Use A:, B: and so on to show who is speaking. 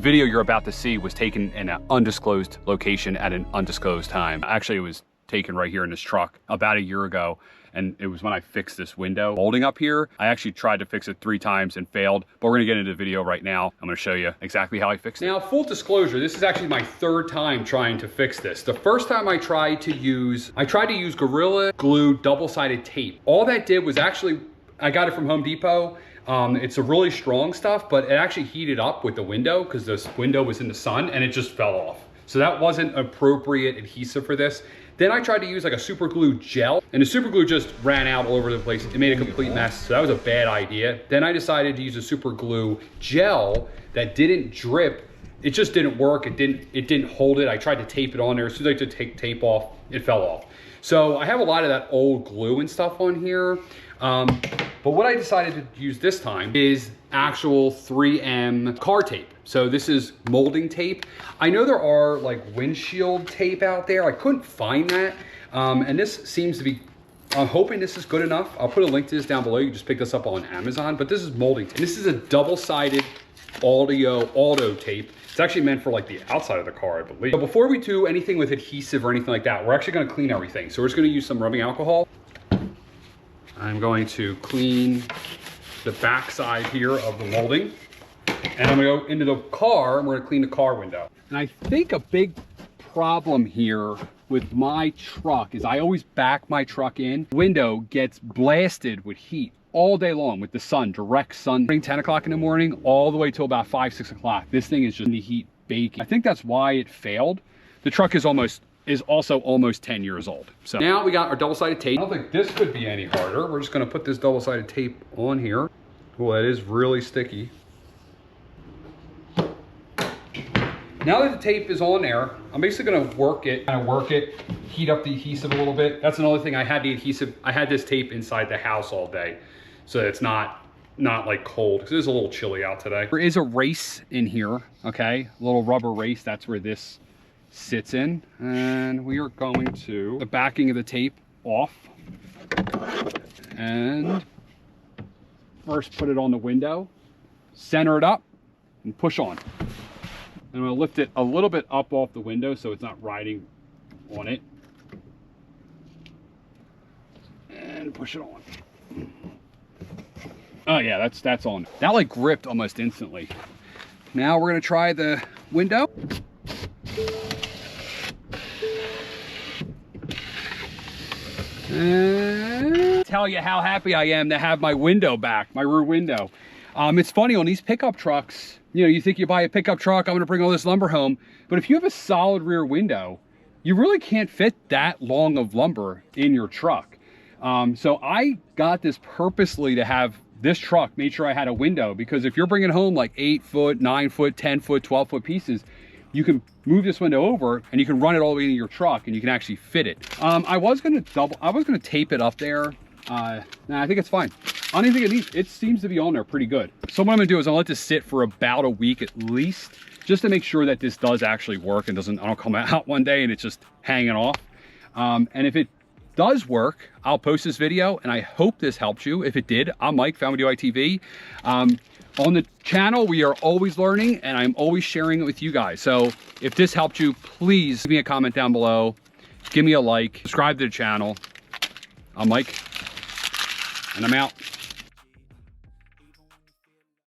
A: The video you're about to see was taken in an undisclosed location at an undisclosed time. Actually, it was taken right here in this truck about a year ago, and it was when I fixed this window molding up here. I actually tried to fix it 3 times and failed, but we're gonna get into the video right now. I'm gonna show you exactly how I fixed it. Now, full disclosure, this is actually my 3rd time trying to fix this. The first time I tried to use Gorilla Glue double-sided tape. All that did was actually, I got it from Home Depot. It's a really strong stuff, but it actually heated up with the window because this window was in the sun and it just fell off. So that wasn't appropriate adhesive for this. Then I tried to use like a super glue gel, and the super glue just ran out all over the place. It made a complete mess, so that was a bad idea. Then I decided to use a super glue gel that didn't drip. It just didn't work. It didn't hold it. I tried to tape it on there. As soon as I took take tape off, it fell off. So I have a lot of that old glue and stuff on here. But what I decided to use this time is actual 3M car tape. So this is molding tape. I know there are like windshield tape out there. I couldn't find that. And this seems to be, I'm hoping this is good enough. I'll put a link to this down below. You can just pick this up on Amazon, but this is molding tape. This is a double-sided auto tape. It's actually meant for like the outside of the car, I believe. So before we do anything with adhesive or anything like that, we're actually gonna clean everything. So we're just gonna use some rubbing alcohol. I'm going to clean the back side here of the molding. And I'm gonna go into the car and we're gonna clean the car window. And I think a big problem here with my truck is I always back my truck in. Window gets blasted with heat all day long with the sun, direct sun. 10 o'clock in the morning all the way till about 5, 6 o'clock. This thing is just in the heat baking. I think that's why it failed. The truck is also almost 10 years old. So now we got our double-sided tape. I don't think this could be any harder. We're just gonna put this double-sided tape on here. Oh, that is really sticky. Now that the tape is on there, I'm basically gonna work it, heat up the adhesive a little bit. That's another thing, I had this tape inside the house all day, so it's not like cold, because it is a little chilly out today. There is a race in here, okay? A little rubber race, that's where this sits in. And we are going to the backing of the tape off. And first put it on the window, center it up, and push on. I'm gonna lift it a little bit up off the window so it's not riding on it. And push it on. Oh yeah, that's on. That like gripped almost instantly. Now we're gonna try the window. And tell you how happy I am to have my window back, my rear window. It's funny, on these pickup trucks, you know, you think you buy a pickup truck, I'm gonna bring all this lumber home, but if you have a solid rear window, you really can't fit that long of lumber in your truck. So I got this purposely to have this truck, made sure I had a window, because if you're bringing home like 8-foot, 9-foot, 10-foot, 12-foot pieces, you can move this window over and you can run it all the way into your truck and you can actually fit it. I was gonna tape it up there. Nah, I think it's fine. I don't even think it needs, it seems to be on there pretty good. So what I'm gonna do is I'll let this sit for about a week at least, just to make sure that this does actually work and I don't come out one day and it's just hanging off. And if it does work, I'll post this video and I hope this helped you. If it did, I'm Mike, Family DIY TV. On the channel, we are always learning and I'm always sharing it with you guys. So if this helped you, please leave me a comment down below. Give me a like, subscribe to the channel. I'm Mike, and I'm out.